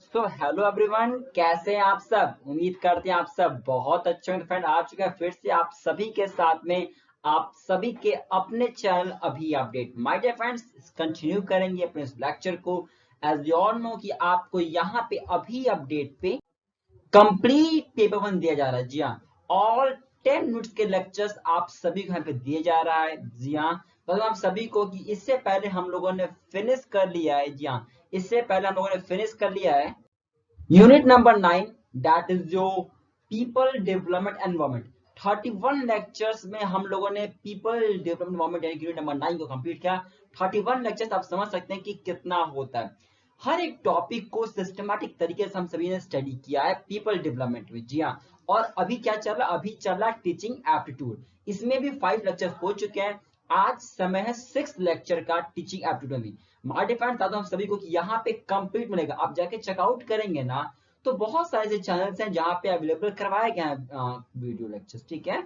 So hello everyone, कैसे हैं आप सब। उम्मीद करते हैं आप सब बहुत अच्छे हैं। फ्रेंड आ चुका है फिर से आप सभी के साथ में, आप सभी के अपने चैनल अभी update. My dear friends, continue करेंगे अपने इस लेक्चर को। एज यू ऑल नो कि आपको यहाँ पे अभी अपडेट पे कंप्लीट पेपर वन दिया जा रहा है। जी हाँ, ऑल 10 मिनट्स के लेक्चर्स आप सभी को यहाँ पे दिए जा रहा है। जी हाँ, मतलब आप सभी को कि इससे पहले हम लोगों ने फिनिश कर लिया है। जी हाँ, इससे पहले हम लोगों ने फिनिश कर लिया है यूनिट नंबर 9, दैट इज जो पीपल डेवलपमेंट एनवायरमेंट। 31 लेक्चर्स में हम लोगों ने पीपल डेवलपमेंट एनवायरमेंट यानी यूनिट नंबर 9 को कंप्लीट किया। 31 लेक्चर्स आप समझ सकते हैं कि कितना होता है। हर एक टॉपिक को सिस्टमैटिक तरीके से हम सभी ने स्टडी किया है पीपल डेवलपमेंट में। जी हाँ, और अभी क्या चल रहा है, अभी चल रहा है टीचिंग एप्टीट्यूड। इसमें भी 5 लेक्चर हो चुके हैं। आज समय है 6 लेक्चर का टीचिंग एप्टीट्यूड में। माय डियर फ्रेंड्स, हम सभी को कि यहाँ पे कंप्लीट मिलेगा। आप जाके चेकआउट करेंगे ना, तो बहुत सारे ऐसे चैनल्स हैं जहाँ पे अवेलेबल करवाए गए हैं वीडियो लेक्चर्स, ठीक है,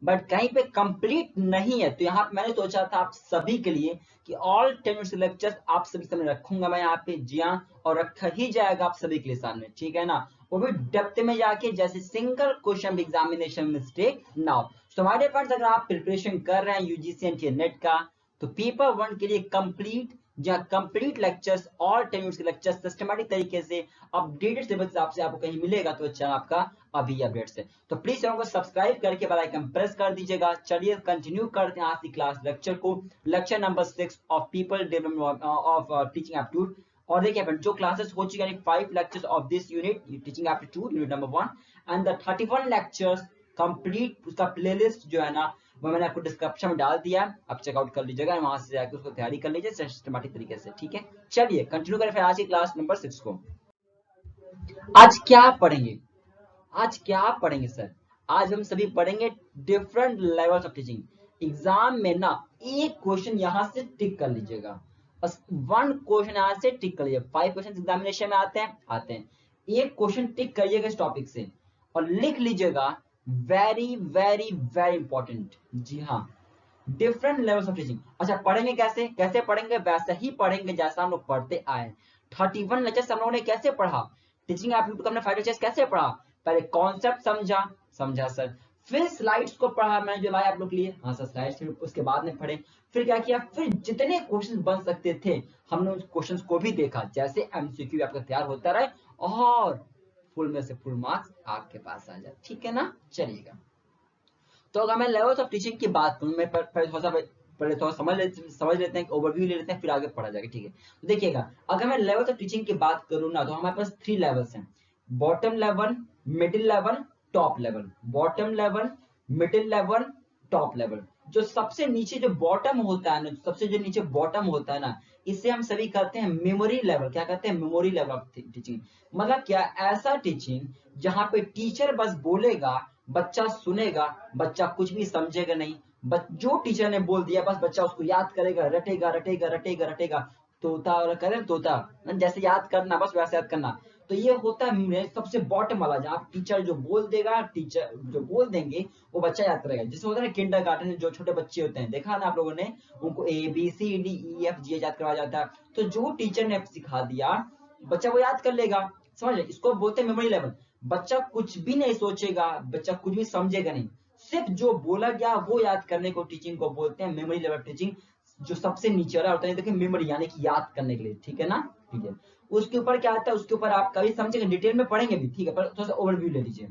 बट कहीं पे कंप्लीट नहीं है। तो यहाँ पे मैंने सोचा था आप सभी के लिए कि ऑल 10 लेक्चर्स आप सभी सामने रखूंगा मैं यहाँ पे। जी हाँ, और रखा ही जाएगा आप सभी के लिए सामने, ठीक है ना। वो भी डेप्थ में जाके, जैसे single question examination mistake now. So हमारे पास अगर आप प्रिपरेशन कर रहे हैं यूजीसी एंड नेट का, तो पेपर वन के लिए कंप्लीट, जहाँ कंप्लीट लेक्चर्स ऑल 10 के लेक्चर्स सिस्टमेटिक तरीके से अपडेटेड सिलेबस आपसे आपको कहीं मिलेगा तो चैनल आपका अभी अपडेट से। तो प्लीज चैनल को सब्सक्राइब करके बेल आइकन प्रेस कर दीजिएगा। चलिए कंटिन्यू करते हैं आज की क्लास लेक्चर को, lecture number 6 of people development of teaching aptitude. और देखिए फ्रेंड, जो क्लासेस हो चुकी है 5 lectures of this unit teaching aptitude unit number 1 and the 31 lectures complete, उसका प्लेलिस्ट जो है ना वो मैंने आपको डिस्क्रिप्शन में डाल दिया है, आप चेकआउट कर लीजिएगा, वहां से जाकर उसको तैयारी कर लीजिए सिस्टमैटिक तरीके से, ठीक है। चलिए कंटिन्यू करें फिर आज की क्लास नंबर 6 को। आज क्या पढ़ेंगे, आज क्या पढ़ेंगे सर? आज हम सभी पढ़ेंगे different levels of teaching. Exam में ना एक क्वेश्चन यहां से टिक कर लीजिएगा, बस 1 क्वेश्चन यहां से टिक कर लीजिए। 5 क्वेश्चन एग्जामिनेशन में आते हैं। एक क्वेश्चन टिक करिएगा इस टॉपिक से और लिख लीजिएगा वेरी वेरी वेरी इंपॉर्टेंट। जी हाँ, डिफरेंट लेवल्स ऑफ टीचिंग। अच्छा, पढ़ेंगे कैसे, कैसे पढ़ेंगे? वैसा ही पढ़ेंगे जैसा हम लोग पढ़ते आए। 31 लेक्चर्स हम लोगों ने कैसे पढ़ा, टीचिंग एप्टीट्यूड का हमने 5 लेक्चर्स कैसे पढ़ा? पहले कॉन्सेप्ट समझा, समझा सर, फिर स्लाइड्स को पढ़ा मैंने जो लाया आप लोग के लिए, हाँ सर स्लाइड्स उसके बाद में पढ़े। फिर क्या किया, फिर जितने क्वेश्चन बन सकते थे हमने उस क्वेश्चन को भी देखा, जैसे एमसीक्यू आपका तैयार होता रहे और फुल में से फुल मार्क्स आपके पास आ जाए, ठीक है ना। चलिएगा, तो अगर मैं लेवल्स ऑफ टीचिंग की बात करूं, मैं पहले थोड़ा समझ लेते हैं, ओवरव्यू ले लेते हैं, फिर आगे पढ़ा जाएगा, ठीक है। तो देखिएगा, अगर मैं लेवल्स ऑफ टीचिंग की बात करूं ना, तो हमारे पास 3 लेवल्स हैं, bottom level, middle level, top level. Bottom level, middle level, top level. जो सबसे नीचे जो बॉटम होता है ना, सबसे जो नीचे बॉटम होता है ना, इसे हम सभी कहते हैं मेमोरी लेवल। क्या कहते हैं? Memory level of teaching. मतलब क्या, ऐसा टीचिंग जहां पे टीचर बस बोलेगा, बच्चा सुनेगा, बच्चा कुछ भी समझेगा नहीं, जो टीचर ने बोल दिया बस बच्चा उसको याद करेगा, रटेगा रटेगा रटेगा रटेगा। तोता और करे तोता, जैसे याद करना बस वैसे याद करना। तो ये होता है सबसे बॉटम वाला, जहाँ टीचर जो बोल देगा, टीचर जो बोल देंगे वो बच्चा याद करेगा। जैसे होता है ना किंडरगार्टन में जो छोटे बच्चे होते हैं, देखा ना आप लोगों ने, उनको ABCDEFG याद करवाया जाता है। तो जो टीचर ने सिखा दिया बच्चा वो याद कर लेगा। समझ रहे, इसको बोलते हैं मेमोरी लेवल। बच्चा कुछ भी नहीं सोचेगा, बच्चा कुछ भी समझेगा नहीं, सिर्फ जो बोला गया वो याद करने को टीचिंग को बोलते हैं मेमोरी लेवल टीचिंग। जो सबसे नीचे वाला होता है देखिए मेमोरी, यानी कि याद करने के लिए, ठीक है ना। ठीक है, उसके ऊपर क्या आता है, उसके ऊपर आप कभी समझेंगे, डिटेल में पढ़ेंगे भी, ठीक है, पर थोड़ा सा ओवरव्यू ले लीजिए।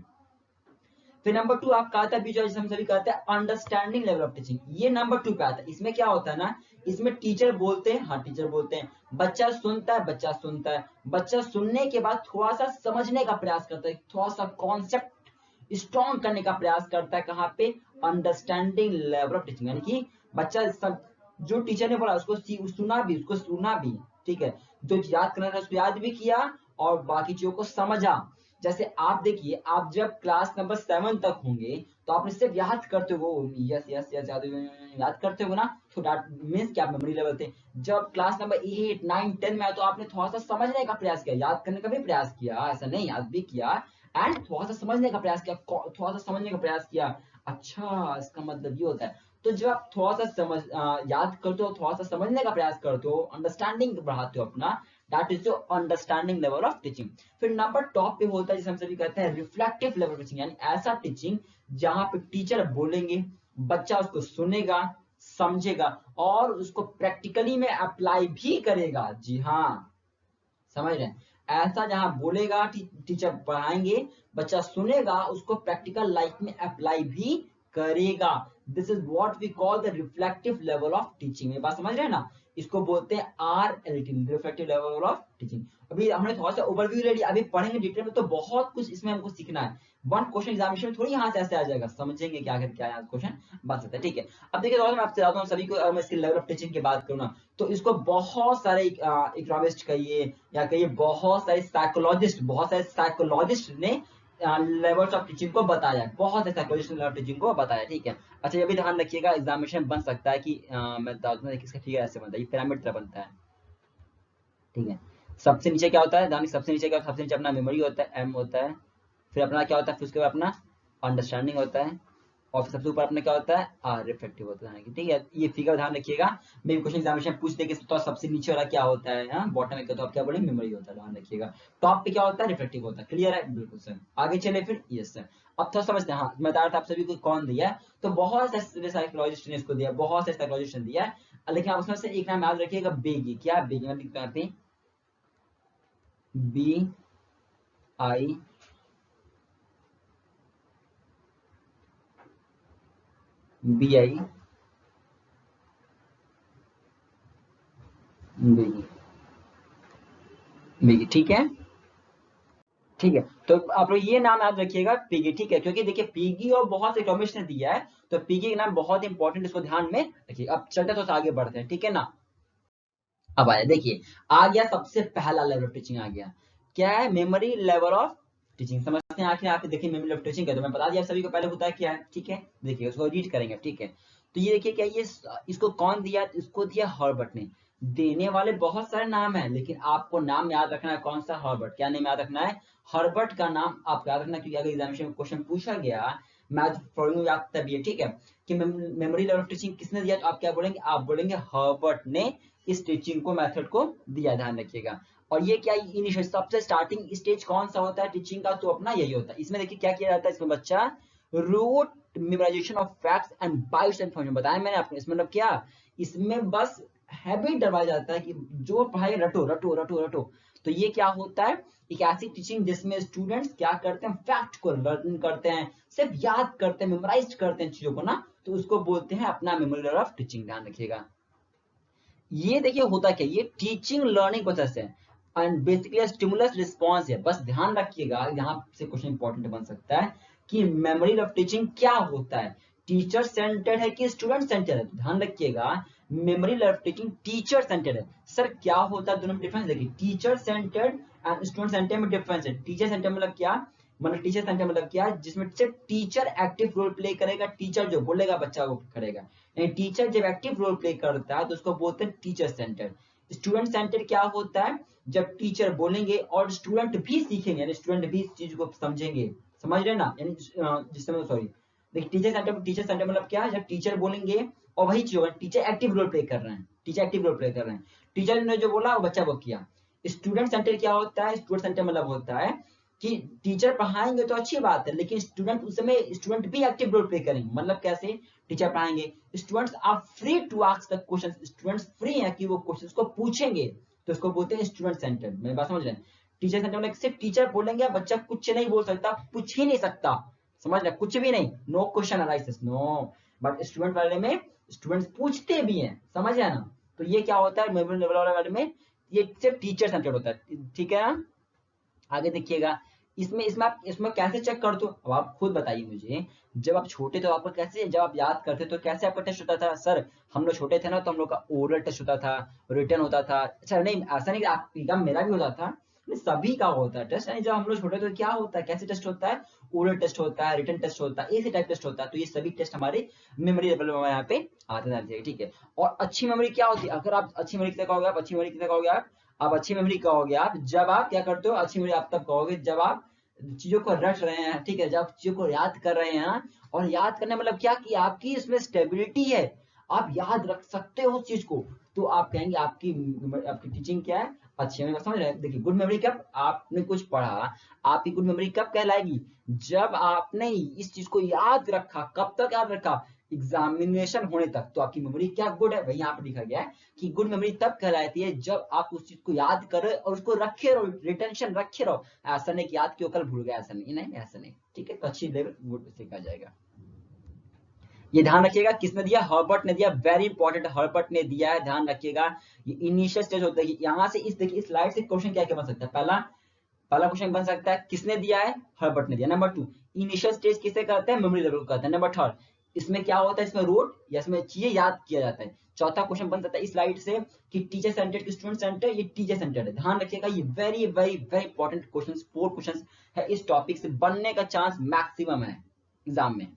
फिर नंबर 2 आपका आता है, बीच हम सभी कहते हैं अंडरस्टैंडिंग लेवल ऑफ टीचिंग। ये नंबर 2 पे आता है। इसमें क्या होता है ना, इसमें टीचर बोलते हैं, हाँ टीचर बोलते हैं, बच्चा सुनता है, बच्चा सुनता है, बच्चा सुनने के बाद थोड़ा सा समझने का प्रयास करता है, थोड़ा सा कॉन्सेप्ट स्ट्रॉन्ग करने का प्रयास करता है। कहाँ पे? अंडरस्टैंडिंग लेवल ऑफ टीचिंग, यानी कि बच्चा जो टीचर ने बोला उसको सुना भी, उसको सुना भी, ठीक है, जो याद करना था उसको याद भी किया और बाकी चीजों को समझा। जैसे आप देखिए, आप जब क्लास नंबर 7 तक होंगे तो आपने सिर्फ याद करते हो, यस यस यस याद करते हो ना, तो दैट मींस कि आप मेमोरी लेवल थे। जब क्लास नंबर 8 9 10 में आए तो आपने थोड़ा सा समझने का प्रयास किया, याद करने का भी प्रयास किया, ऐसा नहीं, याद भी किया एंड थोड़ा सा समझने का प्रयास किया, थोड़ा सा समझने का प्रयास किया। अच्छा, इसका मतलब ये होता है। तो जब आप थोड़ा सा याद करते हो, थोड़ा सा समझने का प्रयास करते हो, अंडरस्टैंडिंग बढ़ाते हो अपना, that is your understanding level of teaching. फिर नंबर टॉप पे होता है जिसे हम सभी कहते हैं रिफ्लेक्टिव लेवल टीचिंग, यानी ऐसा टीचिंग जहां पे टीचर बोलेंगे, बच्चा उसको सुनेगा, समझेगा और उसको प्रैक्टिकली में अप्लाई भी करेगा। जी हाँ, समझ रहे हैं, ऐसा जहां बोलेगा, टीचर पढ़ाएंगे, बच्चा सुनेगा, उसको प्रैक्टिकल लाइफ में अप्लाई भी करेगा। This is what we call the reflective level of teaching. ये बात समझ रहे हैं ना, इसको बोलते हैं RLT, reflective level of teaching. अभी हमने थोड़ा सा ओवरव्यू ले लिया, अभी पढ़ेंगे डिटेल में तो बहुत कुछ इसमें हमको सीखना है। वन क्वेश्चन एग्जामिनेशन में थोड़ी यहाँ से ऐसे आ जाएगा, समझेंगे क्या क्या है क्वेश्चन बन सकता है। ठीक है, अब देखिए मैं आपसे बताता हूँ सभी को, मैं इसके लेवल ऑफ टीचिंग की बात करूँ ना, तो इसको बहुत सारे इकोनॉमिस्ट कहिए या कहिए बहुत सारे साइकोलॉजिस्ट ने लेवल्स ऑफ टीचिंग को बताया, बहुत से साइकोलॉजिस्ट ने लेवल ऑफ टीचिंग को बताया। ठीक है, अच्छा ये भी ध्यान रखिएगा, एग्जामिनेशन बन सकता है कि मैं बता दूं किसका फिगर ऐसे बनता है, ये पिरामिड तरह बनता है। ठीक है, सबसे नीचे क्या होता है, ध्यान, सबसे नीचे क्या, सबसे नीचे अपना मेमोरी होता है, M होता है, फिर अपना क्या होता है, फिर उसके बाद अपना अंडरस्टैंडिंग होता है, और फिर सबसे ऊपर अपना क्या होता है, रिफ्लेक्टिव होता है। ठीक है, ये फिगर ध्यान रखिएगा, मेरे क्वेश्चन एग्जामिनेशन पूछ दे कि तो सबसे नीचे वाला क्या होता है, बॉटम में तो आप क्या बोलेंगे, मेमोरी होता है, ध्यान रखिएगा। टॉप पे क्या होता है, रिफ्लेक्टिव होता है। क्लियर है, बिल्कुल सर, आगे चले फिर। यस सर, अब थोड़ा समझते हैं। हाँ, मैं बता रहा था आप सभी को कौन दिया है, तो बहुत सारे साइकोलॉजिस्ट ने इसको दिया, बहुत सारे साइकोलॉजिस्ट ने दिया है, लेकिन आप उसमें से एक नाम याद रखिएगा, बेगी। क्या बेगी, मैं लिखता हूं यहाँ पे BI बेगी, बेगी, ठीक है। ठीक है, तो आप लोग ये नाम याद रखिएगा, पीगी। ठीक है, क्योंकि देखिए पीगी और बहुत से इकोनॉमिस्ट ने दिया है, तो पीगी का नाम बहुत इंपॉर्टेंट, इसको ध्यान में रखिए। अब चलते तो आगे बढ़ते हैं, ठीक है ना। अब आया, देखिए आ गया सबसे पहला लेवल ऑफ टीचिंग, आ गया क्या है, मेमोरी लेवल ऑफ टीचिंग। समझते हैं आखिर, आप देखिए मेमोरी ऑफ टीचिंग है, तो मैं बता दिया सभी को पहले होता है क्या है। ठीक है, देखिए उसको रीड करेंगे। ठीक है, तो ये देखिए क्या, ये इसको कौन दिया, इसको दिया हर्बर्ट ने। देने वाले बहुत सारे नाम है, लेकिन आपको नाम याद रखना है, कौन सा, हर्बर्ट। क्या नाम याद रखना है, हर्बर्ट का नाम आप याद रखना, क्योंकि अगर एग्जामिनेशन में क्वेश्चन पूछा गया, मैथ फॉलोइंग याद तभी है। ठीक है, कि मेमोरी लेवल ऑफ टीचिंग किसने दिया, तो आप क्या बोलेंगे, आप बोलेंगे हर्बर्ट ने इस टीचिंग को, मेथड को दिया, ध्यान रखिएगा। और ये क्या, इनिशियल सबसे स्टार्टिंग स्टेज कौन सा होता है टीचिंग का, तो अपना यही होता है। इसमें देखिए क्या किया जाता है, इसमें बच्चा rote memorisation of facts and bits information बताया मैंने आपको। इसमें मतलब क्या, इसमें बस हैबिट डलवाया जाता है कि जो पढ़ाई रटो रटो रटो रटो। तो ये क्या होता है, एक ऐसी टीचिंग जिसमें स्टूडेंट्स क्या करते हैं, फैक्ट को लर्न करते हैं, सिर्फ याद करते हैं, मेमोराइज करते हैं चीजों को ना, तो उसको बोलते हैं अपना मेमोरी लेवल ऑफ टीचिंग, ध्यान रखिएगा। ये देखिए होता क्या, ये टीचिंग लर्निंग प्रोसेस है एंड बेसिकली स्टिमुलस रिस्पॉन्स है। बस ध्यान रखिएगा, यहाँ से क्वेश्चन इंपॉर्टेंट बन सकता है कि मेमोरी ऑफ टीचिंग क्या होता है, टीचर सेंटर्ड है कि स्टूडेंट सेंटर्ड है। ध्यान रखिएगा, memory of teaching teacher centred है। सर क्या होता है, दोनों में डिफरेंस देखिए, teacher centred and student centred में डिफरेंस है। टीचर सेंटर मतलब क्या, मतलब टीचर सेंटर मतलब क्या, जिसमें सिर्फ टीचर एक्टिव रोल प्ले करेगा, टीचर जो बोलेगा बच्चा वो करेगा। टीचर जब एक्टिव रोल प्ले करता है तो उसको बोलते हैं टीचर सेंटर। स्टूडेंट सेंटर क्या होता है, जब टीचर बोलेंगे और स्टूडेंट भी सीखेंगे, यानी स्टूडेंट भी इस चीज को समझेंगे, समझ रहे ना, यानी जिसमें सॉरी देखिए टीचर सेंटर मतलब क्या है, जब टीचर बोलेंगे और वही चीज होगा, टीचर एक्टिव रोल प्ले कर रहे हैं, टीचर एक्टिव रोल प्ले कर रहे हैं, टीचर ने जो बोला वो बच्चा वो किया। स्टूडेंट सेंटर क्या होता है, स्टूडेंट सेंटर मतलब होता है कि टीचर पढ़ाएंगे तो अच्छी बात है, लेकिन स्टूडेंट उस समय स्टूडेंट भी एक्टिव रोल प्ले करेंगे। मतलब कैसे, टीचर पढ़ाएंगे, students are free to ask the question, students free हैं कि वो क्वेश्चन को पूछेंगे, तो उसको बोलते हैं स्टूडेंट सेंटर। मेरी बात समझ रहे हैं, टीचर सेंटर में सिर्फ टीचर बोलेंगे, बच्चा कुछ नहीं बोल सकता, पूछ ही नहीं सकता, समझ रहे, कुछ भी नहीं, no question analysis, no. But student वाले में स्टूडेंट्स पूछते भी हैं, समझ रहे ना। तो ये क्या होता है, मेमोरी लेवल वाले में ये सिर्फ टीचर सेंटर होता है, ठीक है ना। आगे देखिएगा, इसमें आप इसमें कैसे चेक करते हो, अब आप खुद बताइए मुझे। जब आप छोटे थे तो आपका कैसे, जब आप याद करते तो कैसे आपका टेस्ट होता था, सर हम लोग छोटे थे ना तो हम लोग का ओरल टेस्ट होता था, रिटन होता था। अच्छा नहीं, ऐसा नहीं कि आपका मेरा भी होता था, सभी का होता है टेस्ट। यानी जब हम लोग छोटे थे तो क्या होता है, कैसे टेस्ट होता है, ओरल टेस्ट होता है, रिटन टेस्ट होता है, ऐसे टाइप टेस्ट होता है। तो ये सभी टेस्ट हमारे मेमोरी लेवल में यहाँ पे आते हैं, ठीक है। और अच्छी मेमोरी क्या होती है, अगर आप अच्छी मेमोरी कितने कहोगे, आप अच्छी मेमोरी कितने कहोगे, आप अच्छी मेमोरी कहोगे आप जब आप क्या करते हो, अच्छी मेमोरी आप तब कहोगे जब आप चीजों को रट रहे हैं, ठीक है, जब चीजों को याद कर रहे हैं। और याद करने मतलब क्या कि आपकी इसमें स्टेबिलिटी है, आप याद रख सकते हो उस चीज को, तो आप कहेंगे आपकी आपकी टीचिंग क्या है, अच्छी है। समझ रहे हैं? देखिए गुड मेमोरी कब आपने कुछ पढ़ा, आपकी गुड मेमोरी कब कहलाएगी, जब आपने इस चीज को याद रखा। कब तक याद रखा, एग्जामिनेशन होने तक। तो आपकी मेमोरी क्या गुड है, वही यहाँ पे लिखा गया है कि गुड मेमोरी तब कहलाती है जब आप उस चीज को याद करो और उसको रखे रहो, रिटेंशन रखे रहो। ऐसा नहीं कि याद क्यों कल भूल गया, ऐसा नहीं, नहीं ऐसा नहीं, ठीक है। तो अच्छी लेवल गुड सीखा जाएगा। ये ध्यान रखिएगा, किसने दिया, हर्बर्ट ने दिया, वेरी इंपॉर्टेंट, हर्बर्ट ने दिया है, ध्यान रखिएगा। ये इनिशियल स्टेज होता है, यहाँ से इस देखिए इस स्लाइड से क्वेश्चन क्या क्या बन सकता है। पहला पहला क्वेश्चन बन सकता है किसने दिया है, हर्बर्ट ने दिया। नंबर 2, इनिशियल स्टेज किसे कहते हैं, मेमोरी लेवल को कहते हैं। नंबर 3, इसमें क्या होता है, इसमें रूट या इसमें चीजें याद किया जाता है। चौथा क्वेश्चन बन सकता है इस स्लाइड से कि टीचर सेंटर्ड की स्टूडेंट सेंटर, ये टीचर सेंटर्ड है। ध्यान रखिएगा, ये very very very important question, 4 question है इस टॉपिक से बनने का चांस मैक्सिमम है एग्जाम में।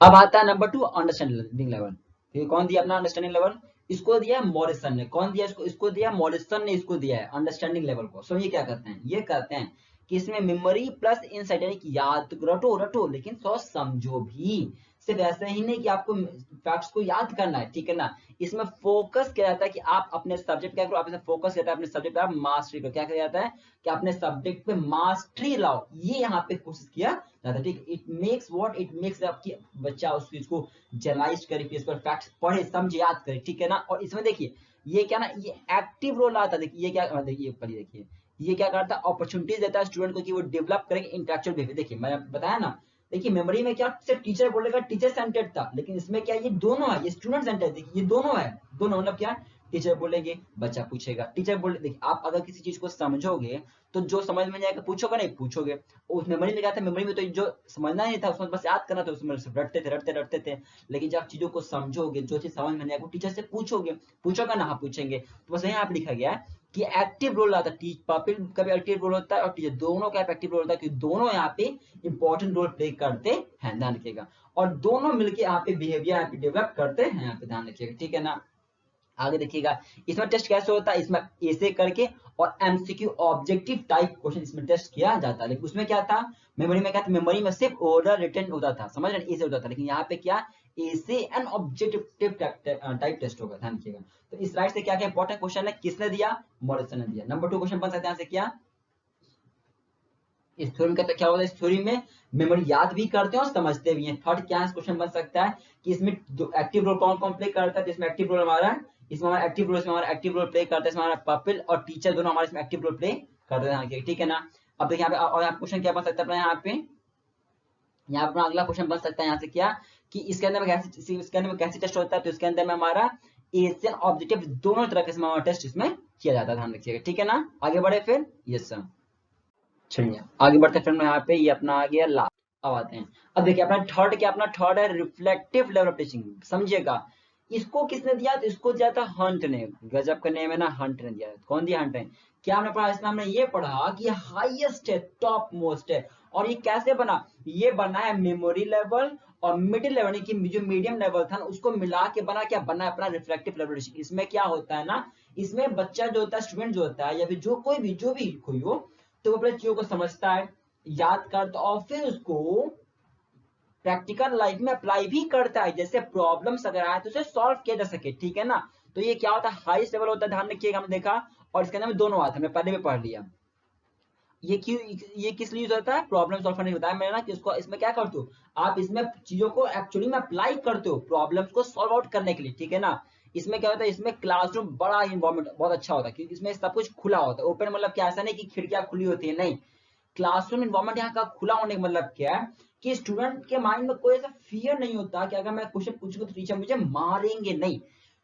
अब आता है नंबर 2, अंडरस्टैंडिंग लेवल। ठीक, कौन दिया अपना अंडरस्टैंडिंग लेवल, इसको दिया मॉरिसन ने। कौन दिया इसको दिया मॉरिसन ने, इसको दिया है अंडरस्टैंडिंग लेवल को। सो ये क्या करते हैं, ये कहते हैं कि इसमें मेमोरी प्लस इनसाइट, यानी कि याद रटो रटो लेकिन थोड़ा समझो भी। सिर्फ ऐसा ही नहीं कि आपको फैक्ट्स को याद करना है, ठीक है ना। इसमें फोकस किया जाता है कि आप अपने सब्जेक्ट क्या करो, आप इसमें फोकस किया जाता है अपने सब्जेक्ट पे आप मास्टरी करो। क्या किया जाता है कि अपने सब्जेक्ट पे मास्टरी लाओ, ये यहाँ पे कोशिश किया जाता है। ठीक, it makes what, it makes आपकी बच्चा उस चीज को जर्नलाइज करे, इस पर फैक्ट्स पढ़े समझे याद करे, ठीक है ना। और इसमें देखिए ये क्या ना, ये एक्टिव रोल आता है। देखिए ये क्या, देखिए पढ़िए, देखिए ये क्या करता है, अपॉर्चुनिटीज देता है स्टूडेंट को कि वो डेवलप करेंगे इंटेलेक्चुअल बिहेवियर। देखिए मैंने बताया ना, देखिए मेमोरी में क्या सिर्फ टीचर बोलेगा, टीचर सेंटर्ड था, लेकिन इसमें क्या ये दोनों है, ये स्टूडेंट सेंटर्ड। देखिए ये दोनों है, दोनों मतलब क्या, टीचर बोलेंगे बच्चा पूछेगा, टीचर बोले। देखिए आप अगर किसी चीज को समझोगे तो जो समझ में जाएगा पूछोगे, नहीं पूछोगे। उस मेमोरी में क्या था, मेमोरी में तो जो समझना नहीं था उसमें बस याद करना था, उसमें रटते थे रटते रटते थे। लेकिन जब चीजों को समझोगे, जो चीज समझ में नहीं आएगा टीचर से पूछोगे, पूछोगे ना, हाँ पूछेंगे। तो बस यहाँ पे लिखा गया है कि एक्टिव रोल आता है, पपिल का भी एक्टिव रोल होता है और टीचर दोनों का एक्टिव रोल होता है, कि दोनों यहाँ पे इंपॉर्टेंट रोल प्ले करते हैं, ध्यान रखिएगा। और दोनों मिलकर यहाँ पे बिहेवियर यहाँ पे डेवलप करते हैं, यहाँ पे ध्यान रखिएगा, ठीक है ना। आगे देखिएगा इसमें टेस्ट कैसे होता है, इसमें ऐसे करके और एमसीक्यू ऑब्जेक्टिव टाइप क्वेश्चन इसमें टेस्ट किया जाता है। लेकिन उसमें क्या था, मेमोरी में क्या था, मेमोरी में सिर्फ ऑर्डर रिटर्न होता था, समझ रहे हैं, ऐसे होता था। लेकिन यहाँ पे क्या, ऐसे एन ऑब्जेक्टिव टाइप टेस्ट होगा, ध्यान रखिएगा। तो इस स्लाइड से क्या क्या इंपॉर्टेंट क्वेश्चन है, किसने दिया, मॉरिसन ने दिया। नंबर 2 क्वेश्चन बन सकता है यहाँ से क्या, इस थ्योरी में क्या होता है, इस थ्योरी में मेमोरी याद भी करते हैं और समझते भी हैं। थर्ड क्या क्वेश्चन बन सकता है कि इसमें एक्टिव रोल कौन कौन प्ले करता है, इसमें एक्टिव रोल हमारा, इसमें हमारा एक्टिव रोल, इसमें हमारा एक्टिव रोल प्ले करता है, इसमें हमारा पपिल और टीचर दोनों हमारे इसमें एक्टिव रोल प्ले करते हैं, ठीक है ना। अब देखिए यहाँ पे और यहाँ क्वेश्चन क्या बन सकता है, यहाँ पे अगला क्वेश्चन बन सकता है यहाँ से क्या, कि इसके अंदर में कैसे, इसके अंदर में कैसे टेस्ट होता है, तो इसके अंदर में हमारा एशियन ऑब्जेक्टिव दोनों तरह के टेस्ट इसमें किया जाता है, ध्यान रखिएगा, ठीक है ना। आगे बढ़े फिर, यस सर, चलिए आगे बढ़ते फिर यहाँ पे ये अपना आ गया लास्ट। अब आते हैं, अब देखिए अपना थर्ड क्या, अपना थर्ड है रिफ्लेक्टिव लेवल ऑफ टीचिंग, समझिएगा। इसको किसने दिया, तो इसको दिया था हंट ने। गजब का नेम है ना, हंट ने दिया। कौन दिया, हंट ने। क्या हमने पढ़ा इसमें, हमने ये पढ़ा कि हाईएस्ट है, टॉप मोस्ट है। और ये कैसे बना, ये बना है मेमोरी लेवल और मिडिल लेवल की जो मीडियम लेवल था ना, उसको मिला के बना, क्या बना अपना रिफ्लेक्टिव लेवल टीचिंग। इसमें क्या होता है ना, इसमें बच्चा जो होता है, स्टूडेंट जो होता है या फिर जो भी कोई हो, तो वो अपने चीजों को समझता है, याद करता और फिर उसको प्रैक्टिकल लाइफ में अप्लाई भी करता है। जैसे प्रॉब्लम्स अगर आए तो उसे सॉल्व किया जा सके, ठीक है ना। तो ये क्या होता है, हाईएस्ट लेवल होता है, ध्यान रखिएगा, हमने देखा। और इसके अंदर में दोनों आते हैं, हमने पहले भी पढ़ लिया। ये क्यों, ये किस लिए यूज होता है, प्रॉब्लम सॉल्व करने, बताया मैंने ना कि उसको इसमें क्या करते हो आप, इसमें चीजों को एक्चुअली में अप्लाई करते हो प्रॉब्लम्स को सॉल्व आउट करने के लिए, ठीक है ना। इसमें क्या होता है, इसमें क्लासरूम बड़ा इन्वायरमेंट बहुत अच्छा होता है, क्योंकि इसमें सब कुछ खुला होता है, ओपन मतलब क्या, ऐसा नहीं कि खिड़कियां खुली होती है, नहीं। क्लासरूम इन्वायरमेंट यहाँ का खुला होने का मतलब क्या है कि स्टूडेंट के माइंड में कोई ऐसा फियर नहीं होता कि अगर मैं क्वेश्चन पूछूंगा तो टीचर मुझे मारेंगे, नहीं।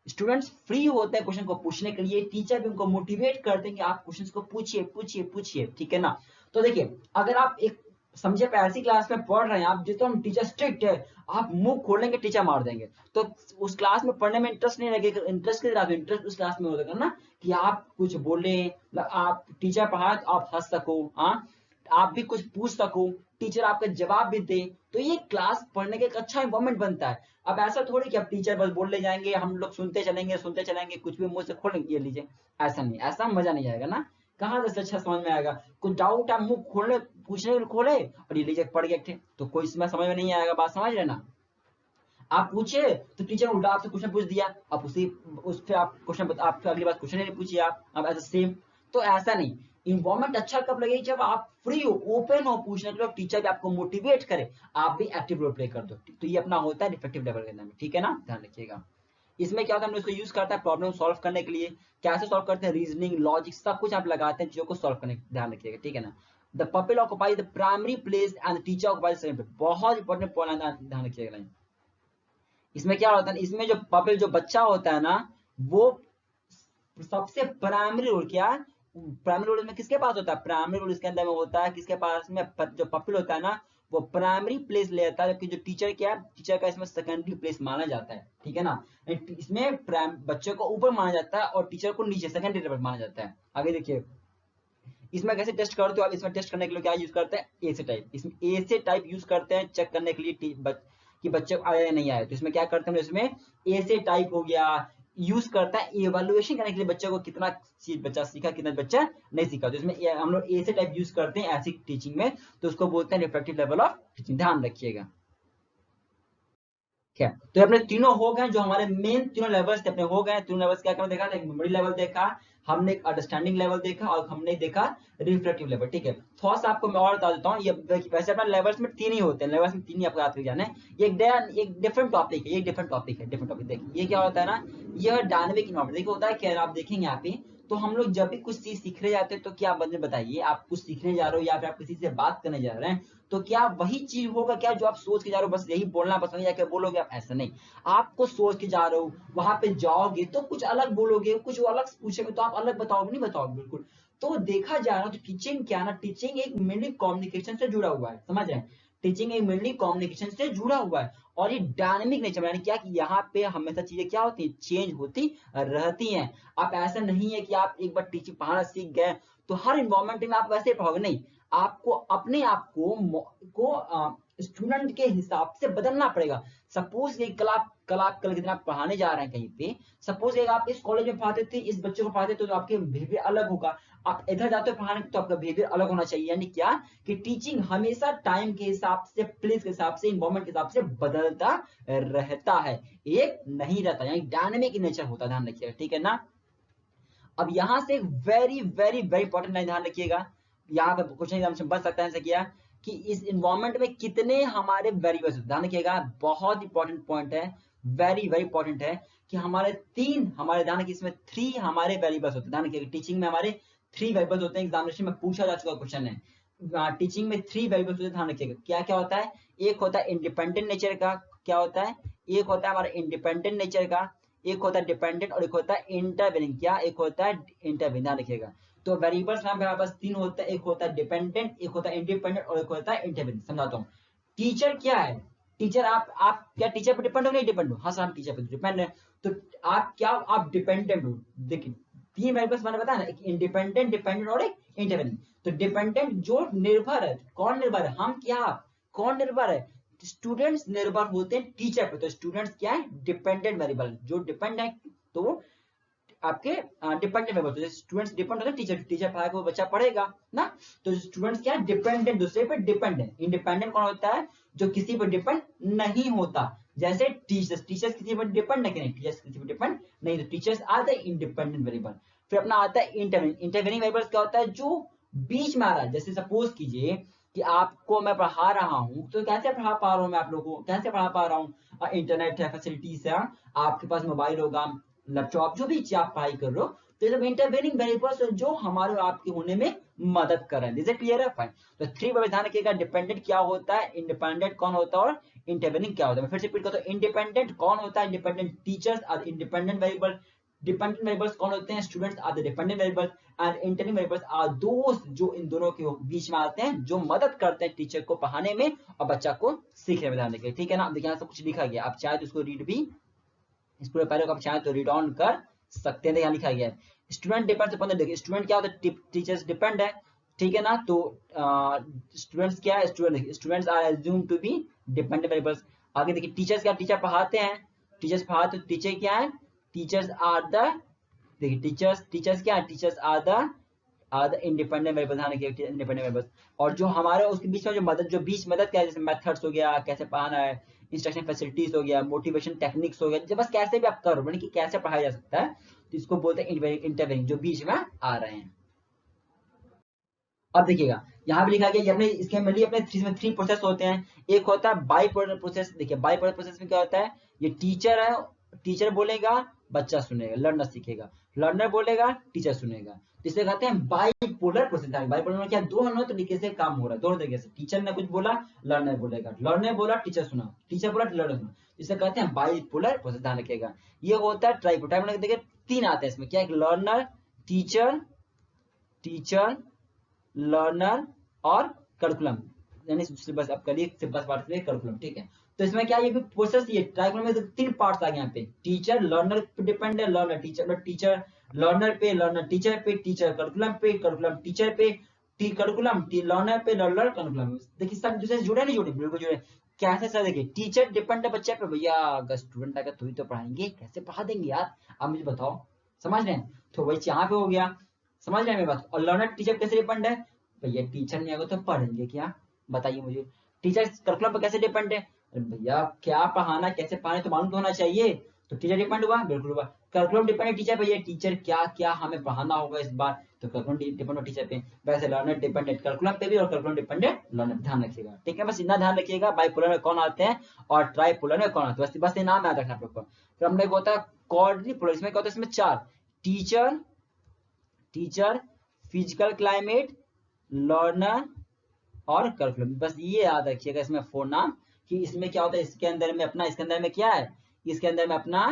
स्टूडेंट्स फ्री होते हैं क्वेश्चन को पूछने के लिए, टीचर भी उनको मोटिवेट करते हैं कि आप क्वेश्चन को पूछिए पूछिए पूछिए, ठीक है ना। तो देखिए अगर आप एक समझे ऐसी क्लास में पढ़ रहे हैं आप, जिसको हम टीचर स्ट्रिक्ट है, आप मुंह खोलेंगे टीचर मार देंगे, तो उस क्लास में पढ़ने में इंटरेस्ट नहीं लगेगा। इंटरेस्ट किस क्लास में, इंटरेस्ट उस क्लास में होगा ना कि आप कुछ बोले, आप टीचर पढ़ाए तो आप हंस सको, हाँ, आप भी कुछ पूछ सको, टीचर आपका जवाब भी दे, तो ये क्लास पढ़ने का एक अच्छा इन्वायरमेंट बनता है। अब ऐसा थोड़ी कि अब टीचर बस बोल ले जाएंगे, हम लोग सुनते चलेंगे, कुछ भी मुंह से खोलेंगे, ये लीजिए, ऐसा नहीं, ऐसा मजा नहीं आएगा ना। कहाँ से अच्छा समझ में आएगा, कुछ डाउट आप मुंह खोलने पूछने खोले और ये लीजिए पढ़ गए थे, तो कोई इसमें समझ में नहीं आएगा, बात समझ रहे ना। आप पूछे तो टीचर ने उल्टा आपसे क्वेश्चन पूछ दिया, आप उस पे आप क्वेश्चन आप अगली बार क्वेश्चन नहीं पूछिए आप एज सेम। तो ऐसा नहीं, इन्वायरमेंट अच्छा कब लगेगी, जब आप फ्री हो, ओपन हो पूछने के लिए, टीचर भी आपको मोटिवेट करे, आप भी एक्टिव रोल प्ले कर दो। तो ये अपना होता है डिफेक्टिव लेवल के अंदर में, ठीक है ना, ध्यान रखिएगा। इसमें क्या होता है, हम इसको यूज करते हैं प्रॉब्लम सॉल्व करने के लिए। कैसे सॉल्व करते हैं, रीजनिंग लॉजिक सब कुछ आप लगाते हैं चीजों को सॉल्व करने, ध्यान रखिएगा, ठीक है ना। The purple occupies the primary place and teacher occupies second place, बहुत इंपॉर्टेंट पॉइंट ध्यान रखिएगा। इसमें क्या होता है, इसमें जो पपल जो बच्चा होता है ना, वो सबसे प्राइमरी रोल, क्या प्राइमरी रोल में किसके पास होता है, प्राइमरी रोल इसके अंदर में होता है किसके पास में, जो पपल होता है ना वो प्राइमरी प्लेस लेता है, जबकि जो टीचर क्या है, टीचर का इसमें सेकेंडरी प्लेस माना जाता है, ठीक है ना। इसमें बच्चे को ऊपर माना जाता है और टीचर को नीचे सेकेंडरी लेवल माना जाता है। आगे देखिए इसमें कैसे टेस्ट करते हो आप, इसमें टेस्ट करने के लिए क्या यूज करते हैं, ए से टाइप, इसमें ए से टाइप यूज करते हैं चेक करने के लिए कि बच्चे को आया या नहीं आया। तो इसमें क्या करते हैं, इसमें ए से टाइप हो गया, यूज करता है इवैल्यूएशन करने के लिए, बच्चे को कितना चीज बच्चा सीखा, कितना बच्चा नहीं सीखा। तो इसमें हम लोग ए से टाइप यूज करते हैं ऐसी टीचिंग में, तो उसको बोलते हैं रिफ्लेक्टिव लेवल ऑफ टीचिंग, ध्यान रखिएगा। ठीक है, तो अपने तीनों हो गए, जो हमारे मेन तीनों लेवल्स थे अपने हो गए। तीनों लेवल्स क्या देखा, एक मेमोरी लेवल देखा, हमने एक अंडरस्टैंडिंग लेवल देखा, और हमने देखा रिफ्लेक्टिव लेवल, ठीक है। थोड़ा सा आपको मैं और बता देता हूँ, ये वैसे अपना लेवल्स में तीन ही होते हैं, लेवल्स में तीन ही आपको याद जाना है। ये एक डिफरेंट टॉपिक है, ये डिफरेंट टॉपिक है, डिफरेंट टॉपिक। देखिए ये क्या होता है ना, यह डायनेमिक इन्वायरमेंट, देखिए होता है क्या, आप देखेंगे यहाँ पे, तो हम लोग जब भी कुछ चीज सीखने जाते हैं तो क्या बंदे बताइए, आप कुछ सीखने जा रहे हो या फिर आप किसी से बात करने जा रहे हैं, तो क्या वही चीज होगा क्या जो आप सोच के जा रहे हो, बस यही बोलना पसंद जाकर बोलोगे आप, ऐसा नहीं। आपको सोच के जा रहे हो, वहां पे जाओगे तो कुछ अलग बोलोगे, कुछ अलग पूछेंगे तो आप अलग बताओगे, नहीं बताओगे बिल्कुल। तो देखा जाए ना तो टीचिंग क्या ना, टीचिंग एक मेनली कम्युनिकेशन से जुड़ा हुआ है, समझ रहे हैं, टीचिंग एक मेनली कम्युनिकेशन से जुड़ा हुआ है। और ये डायनेमिक नेचर, यानी क्या कि यहाँ पे हमेशा चीजें क्या होती है, चेंज होती रहती हैं। आप ऐसा नहीं है कि आप एक बार टीचिंग पढ़ाना सीख गए तो हर इन्वायरमेंट में आप वैसे पढ़ोगे, नहीं। आपको अपने आप को स्टूडेंट के हिसाब से बदलना पड़ेगा। सपोज कल के दिन आप पढ़ाने जा रहे हैं कहीं पे, सपोज आप इस कॉलेज में पढ़ाते थे, इस बच्चे को पढ़ाते थे, तो आपके बिहेवियर अलग होगा। आप इधर जाते हो पढ़ाने तो आपका बिहेवियर अलग होना चाहिए। यानी क्या कि टीचिंग हमेशा टाइम के हिसाब से, प्लेस के हिसाब से, इन्वायरमेंट के हिसाब से बदलता रहता है, एक नहीं रहता, यानी डायनेमिक नेचर होता है, ध्यान रखिएगा, ठीक है ना। अब यहां से very very very important line ध्यान रखिएगा, यहाँ पे क्वेश्चन एग्जाम से बच सकता है ऐसा किया कि इस इन्वायरमेंट में कितने हमारे वेरिएबल्स, ध्यान रखिएगा, बहुत इंपॉर्टेंट पॉइंट है, वेरी वेरी इंपॉर्टेंट है कि हमारे ध्यान रखिए, इसमें 3 हमारे वेरिएबल्स होते हैं, ध्यान रखिएगा। टीचिंग में हमारे 3 वेरिएबल्स होते हैं, एग्जामिनेशन में पूछा जा चुका क्वेश्चन है। टीचिंग में 3 वेरिएबल्स होते हैं, ध्यान रखिएगा। क्या क्या होता है, एक होता है इंडिपेंडेंट नेचर का, क्या होता है, एक होता है हमारा इंडिपेंडेंट नेचर का, एक होता है डिपेंडेंट, और एक होता है इंटरवेनिंग, क्या एक होता है इंटरवेनिंग, ध्यान रखिएगा। तो वेरिएबल्स हमारे पास 3 होता है, एक होता है डिपेंडेंट, एक होता है इंडिपेंडेंट, और एक होता है इंटरवेनिंग। समझाता हूँ, टीचर क्या है, टीचर आप क्या टीचर पर डिपेंड हो, नहीं डिपेंड हो, हाँ सर हम टीचर पर डिपेंड है। तो आप क्या, आप डिपेंडेंट हो। देखिए 3 वेरिएबल्स मैंने बताया ना, एक इंडिपेंडेंट, डिपेंडेंट और एक इंटरवेनिंग। तो डिपेंडेंट जो निर्भर है, कौन निर्भर है, हम क्या, कौन निर्भर है, स्टूडेंट्स निर्भर होते हैं टीचर पे। तो स्टूडेंट्स क्या है, डिपेंडेंट वेरिएबल, जो डिपेंड है, तो आपके डिपेंडेंट वेरिएबल, तो स्टूडेंट्स डिपेंड होते हैं टीचर, टीचर पढ़ाएगा वो बच्चा पढ़ेगा ना। तो स्टूडेंट्स क्या है, डिपेंडेंट, दूसरे पे डिपेंड है। इंडिपेंडेंट कौन होता है, जो किसी पर डिपेंड नहीं होता, जैसे टीचर्स, टीचर्स किसी पर डिपेंड नहीं, टीचर्स किसी पर डिपेंड नहीं, तो teachers are the independent variable. फिर अपना आता है इंटरवेनिंग, इंटरवेनिंग वेरिएबल क्या होता है, जो बीच में आ रहा है। जैसे सपोज कीजिए कि आपको मैं पढ़ा रहा हूँ, तो कैसे पढ़ा पा रहा हूँ मैं आप लोगों को, कैसे पढ़ा पा रहा हूँ, इंटरनेट है, फैसिलिटीज है, आपके पास मोबाइल होगा, लैपटॉप, जो भी चीज आप पढ़ाई कर रहे हो, तो ये सब इंटरवेनिंग वेरिएबल्स जो हमारे और आपके होने में मदद कर रहे हैं। इज क्लियर है, फाइन। तो 3 बार ध्यान रखिएगा, डिपेंडेंट क्या होता है, इंडिपेंडेंट कौन होता है, और इंटरवेनिंग क्या होता है। मैं फिर से रिपीट करता हूं, इंडिपेंडेंट कौन होता है, independent teachers are independent variable, dependent variables कौन होते हैं, students are the dependent variables, and intervening variables are दोस्त जो इन दोनों के बीच में आते हैं, जो मदद करते हैं टीचर को पढ़ाने में और बच्चा को सीखने में, ध्यान रखिए, ठीक है ना। देखिए यहाँ सब कुछ लिखा गया, आप चाहे तो इसको रीड भी, इस पूरे पैरे को आप चाहे तो रीड ऑन कर सकते हैं। यहाँ लिखा गया है स्टूडेंट डिपेंड्स अपॉन द, देखिए स्टूडेंट क्या होता है, टीचर्स डिपेंड है, ठीक है ना। तो स्टूडेंट्स क्या है, students are assume to be dependent variables. आगे देखिए टीचर्स क्या, टीचर पढ़ाते हैं, टीचर्स पढ़ाते, तो टीचर क्या है, टीचर्स आर द, देखिए टीचर्स क्या है, teachers are the independent variable, ध्यान रखिए इंडिपेंडेंट वेरिएबल्स। और जो हमारे उसके बीच में जो बीच मदद क्या है, जैसे मेथड्स हो गया, कैसे पढ़ाना है, इंस्ट्रक्शन फैसिलिटीज हो गया, मोटिवेशन टेक्निक्स हो गया, जब बस कैसे भी आप करो यानी कि कैसे पढ़ाया जा सकता है, तो इसको बोलते हैं इंटरवेनिंग, जो बीच में आ रहे हैं। अब देखिएगा यहाँ पे लिखा गया ये अपने इसके मेनली अपने थ्री प्रोसेस होते हैं। एक होता है बाई पोलर प्रोसेस। देखिए बाई पोलर प्रोसेस में क्या होता है, ये टीचर है, टीचर बोलेगा बच्चा सुनेगा, लर्नर सीखेगा, लर्नर बोलेगा टीचर सुनेगा, तो इसे कहते हैं by polar process. By polar में क्या दोनों तरीके से काम हो रहा है, दोनों तरीके से, टीचर ने कुछ बोला लर्नर बोलेगा, लर्नर बोला टीचर सुना, टीचर बोला लर्नर सुना, इसे कहते हैं बाई पोलर प्रोसेस, ध्यान रखिएगा। ये होता है ट्राइपोड। ट्राइपोड देखिए तीन आते हैं इसमें, क्या एक लर्नर, टीचर, टीचर, लर्नर और करिकुलम, यानी सिलेबस आप करिए सिलेबस पार्ट से करिकुलम, ठीक है। तो इसमें क्या ये प्रोसेस, ये ट्राइकुलम में तीन पार्ट्स आ गए यहाँ पे, टीचर लर्नर पे डिपेंड है, लर्नर टीचर, टीचर लर्नर पे, लर्नर टीचर पे, टीचर करिकुलम पे, करिकुलम टीचर पे, करिकुलम लर्नर पे, लर्नर करिकुलम। देखिए सब दूसरे से जुड़े नहीं जुड़े, बिल्कुल जुड़े। कैसे सर, देखिए टीचर डिपेंड है बच्चे पे, भैया अगर स्टूडेंट आएगा तो ही तो पढ़ाएंगे, कैसे पढ़ा देंगे यार, आप मुझे बताओ, समझ रहे हैं, तो वही यहाँ पे हो गया, समझ रहे हैं मेरी बात। और लर्नर टीचर कैसे डिपेंड है, भैया टीचर नहीं आएगा तो पढ़ेंगे क्या, बताइए मुझे। टीचर करिकुलम पर कैसे डिपेंड है, भैया क्या पढ़ाना कैसे पढ़ाना तो मालूम तो होना चाहिए, तो टीचर डिपेंड हुआ, बिल्कुल हुआ। करिकुलम डिपेंड है टीचर, भैया टीचर क्या क्या हमें पढ़ाना होगा इस बार, तो करिकुलम डिपेंड है टीचर पे। वैसे लर्नर डिपेंडेंट करिकुलम पे भी और करिकुलम डिपेंडेंट लर्नर, ध्यान रखिएगा, ठीक है। बस इतना ध्यान रखिएगा बाइपोलर में कौन आते हैं और ट्राइपोलर में कौन आते हैं, बस ये नाम याद रखना आप लोग को। फिर हमने होता है क्वाड्रिपोलर, इसमें क्या होता है, इसमें चार, teacher, teacher, physical climate, learner और करिकुलम, बस ये याद रखिएगा इसमें फोर नाम, कि इसमें क्या होता है, इसके अंदर में अपना, इसके अंदर में क्या है, इसके अंदर में अपना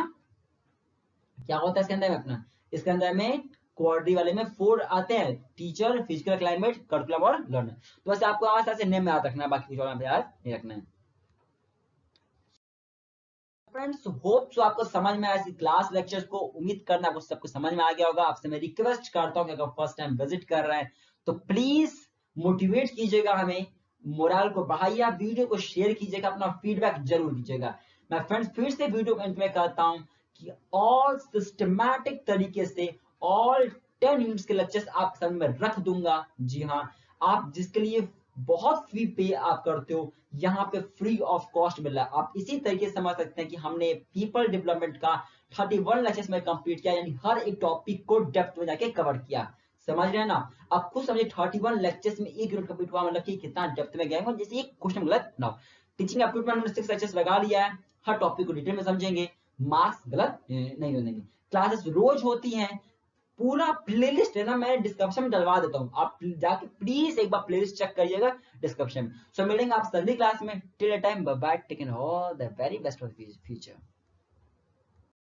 क्या होता है, इसके अंदर में अपना, इसके अंदर में क्वाड्री वाले में फोर आते हैं, टीचर, फिजिकल क्लाइमेट, करिकुलम और लर्नर। तो बस आपको आस से नेम में याद रखना है, बाकी कुछ और याद नहीं रखना है। फ्रेंड्स होप सो आपको समझ में आया क्लास लेक्चर्स को, उम्मीद करना आपको सबको समझ में आ गया होगा। आपसे मैं रिक्वेस्ट करता हूँ कि अगर फर्स्ट टाइम विजिट कर रहे हैं तो प्लीज मोटिवेट कीजिएगा हमें, मोरल को बढ़ाइए, वीडियो को शेयर कीजिएगा, अपना फीडबैक जरूर दीजिएगा। मैं फ्रेंड्स फिर से वीडियो को अंत में कहता हूँ कि ऑल सिस्टमैटिक तरीके से ऑल 10 यूनिट्स के लेक्चर्स आप सामने में रख दूंगा। जी हाँ, आप जिसके लिए बहुत फी पे आप करते हो, यहाँ पे फ्री ऑफ कॉस्ट मिल रहा है। आप इसी तरीके से समझ सकते हैं कि हमने पीपल डेवलपमेंट का 31 लेक्चर्स में कंप्लीट किया, यानी हर एक टॉपिक को डेप्थ में जाके कवर किया, समझ रहे हैं ना। आप खुद समझिए 31 लेक्चर्स में एक यूनिट कंप्लीट हुआ, मतलब कि कितना डेप्थ में गए, जैसे एक क्वेश्चन गलत ना हो। टीचिंग एप्टीट्यूड में हमने 6 लेक्चर्स लगा लिया है, हर टॉपिक को डिटेल में समझेंगे, मार्क्स गलत नहीं होंगे। क्लासेस रोज होती हैं, पूरा प्लेलिस्ट है ना मैं डिस्क्रिप्शन में डलवा देता हूँ, आप जाके प्लीज एक बार प्लेलिस्ट चेक करिएगा डिस्क्रिप्शन में। सो मिलेंगे आप सभी क्लास में, till time bye bye, take care, all the very best for future.